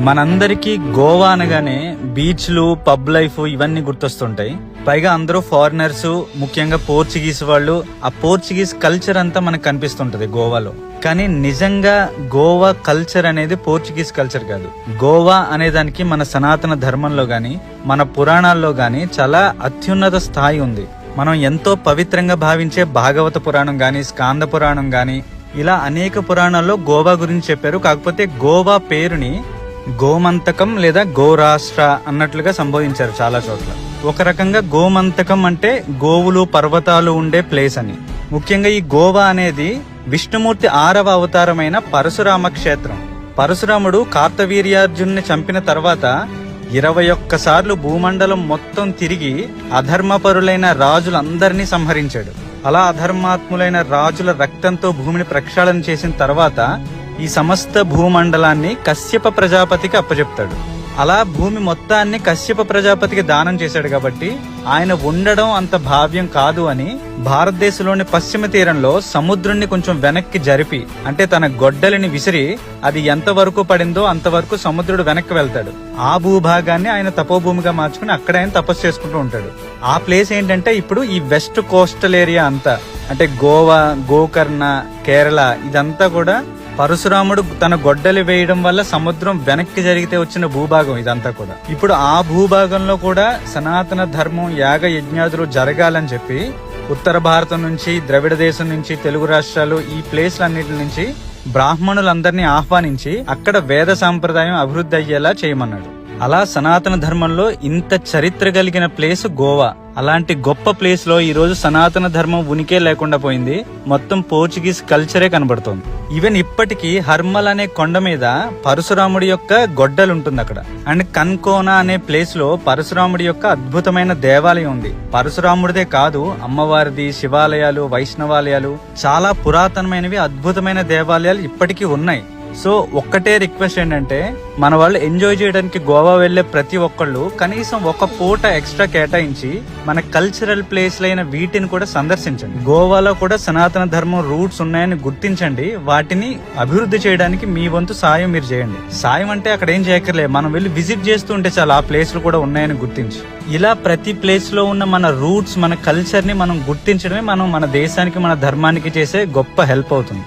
మనందరికీ గోవా అనగానే బీచ్లు, పబ్ లైఫ్ ఇవన్నీ గుర్తొస్తుంటాయి. పైగా అందరూ ఫారినర్స్, ముఖ్యంగా పోర్చుగీస్ వాళ్ళు. ఆ పోర్చుగీస్ కల్చర్ అంతా మనకు కనిపిస్తుంటది గోవాలో. కానీ నిజంగా గోవా కల్చర్ అనేది పోర్చుగీస్ కల్చర్ కాదు. గోవా అనే దానికి మన సనాతన ధర్మంలో గాని, మన పురాణాల్లో గాని చాలా అత్యున్నత స్థాయి ఉంది. మనం ఎంతో పవిత్రంగా భావించే భాగవత పురాణం గాని, స్కాంద పురాణం గాని, ఇలా అనేక పురాణాల్లో గోవా గురించి చెప్పారు. కాకపోతే గోవా పేరుని గోమంతకం లేదా గోరాష్ట్ర అన్నట్లుగా సంబోధించారు చాలా చోట్ల. ఒక రకంగా గోమంతకం అంటే గోవులు, పర్వతాలు ఉండే ప్లేస్ అని. ముఖ్యంగా ఈ గోవా అనేది విష్ణుమూర్తి 6వ అవతారమైన పరశురామ క్షేత్రం. పరశురాముడు కార్తవీర్యార్జున్ని చంపిన తర్వాత 21 సార్లు భూమండలం మొత్తం తిరిగి అధర్మపరులైన రాజులందరినీ సంహరించాడు. అలా అధర్మాత్ములైన రాజుల రక్తంతో భూమిని ప్రక్షాళన చేసిన తర్వాత ఈ సమస్త భూమండలాన్ని కశ్యప ప్రజాపతికి అప్పచెప్తాడు. అలా భూమి మొత్తాన్ని కశ్యప ప్రజాపతికి దానం చేశాడు. కాబట్టి ఆయన ఉండడం అంత భావ్యం కాదు అని భారతదేశంలోని పశ్చిమ తీరంలో సముద్రుణ్ణి కొంచెం వెనక్కి జరిపి, అంటే తన గొడ్డలిని విసిరి అది ఎంతవరకు పడిందో అంతవరకు సముద్రుడు వెనక్కి వెళ్తాడు. ఆ భూభాగాన్ని ఆయన తపోభూమిగా మార్చుకుని అక్కడ ఆయన తపస్సు చేసుకుంటూ ఉంటాడు. ఆ ప్లేస్ ఏంటంటే ఇప్పుడు ఈ వెస్ట్ కోస్టల్ ఏరియా అంతా, అంటే గోవా, గోకర్ణ, కేరళ, ఇదంతా కూడా పరశురాముడు తన గొడ్డలి వేయడం వల్ల సముద్రం వెనక్కి జరిగితే వచ్చిన భూభాగం ఇదంతా కూడా. ఇప్పుడు ఆ భూభాగంలో కూడా సనాతన ధర్మం, యాగ యజ్ఞాదులు జరగాలని చెప్పి ఉత్తర భారతం నుంచి, ద్రవిడ దేశం నుంచి, తెలుగు రాష్ట్రాలు, ఈ ప్లేస్లన్నిటి నుంచి బ్రాహ్మణులందరినీ ఆహ్వానించి అక్కడ వేద సాంప్రదాయం అభివృద్ధి అయ్యేలా చేయమన్నాడు. అలా సనాతన ధర్మంలో ఇంత చరిత్ర కలిగిన ప్లేస్ గోవా. అలాంటి గొప్ప ప్లేస్ లో ఈ రోజు సనాతన ధర్మం ఉనికే లేకుండా పోయింది. మొత్తం పోర్చుగీస్ కల్చరే కనబడుతోంది. ఈవెన్ ఇప్పటికీ హర్మల్ అనే కొండ మీద పరశురాముడి యొక్క గొడ్డలు ఉంటుంది అక్కడ. అండ్ కన్కోనా అనే ప్లేస్ లో పరశురాముడి యొక్క అద్భుతమైన దేవాలయం ఉంది. పరశురాముడిదే కాదు, అమ్మవారిది, శివాలయాలు, వైష్ణవాలయాలు, చాలా పురాతనమైనవి అద్భుతమైన దేవాలయాలు ఇప్పటికీ ఉన్నాయి. సో ఒక్కటే రిక్వెస్ట్ ఏంటంటే, మన వాళ్ళు ఎంజాయ్ చేయడానికి గోవా వెళ్లే ప్రతి ఒక్కళ్ళు కనీసం ఒక పూట ఎక్స్ట్రా కేటాయించి మన కల్చరల్ ప్లేస్లైన వీటిని కూడా సందర్శించండి. గోవాలో కూడా సనాతన ధర్మం రూట్స్ ఉన్నాయని గుర్తించండి. వాటిని అభివృద్ధి చేయడానికి మీ వంతు సాయం మీరు చేయండి. సాయం అంటే అక్కడ ఏం చేయక్కర్లే, మనం వెళ్ళి విజిట్ చేస్తూ ఉంటే చాలా ఆ ప్లేస్లు కూడా ఉన్నాయని గుర్తించి. ఇలా ప్రతి ప్లేస్ లో ఉన్న మన రూట్స్, మన కల్చర్ ని మనం గుర్తించడమే మనం మన దేశానికి, మన ధర్మానికి చేసే గొప్ప హెల్ప్ అవుతుంది.